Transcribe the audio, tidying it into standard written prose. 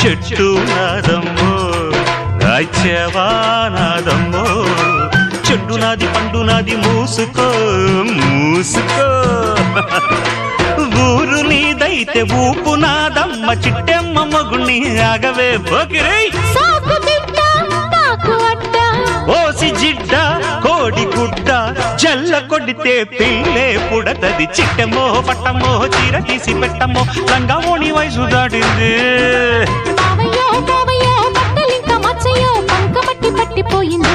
చెట్టు నాదమ్మో రాజ్యవానాదమ్మో చెట్టు నాది పండు నాది మూసుకో మూసుకో ఊరు నీదైతే ఊపు నాదమ్మ చిట్టెమ్మ మగుణ్ణి ఆగవే బోకిరై ఓసి జిడ్డ కోడి గుడ్డ జల్ల కొడితే పిల్లే పుడతది చిట్టమో పట్టమో చీర తీసి పెట్టమో లంగావోణి వయసు దాటింది పట్టిపోయింది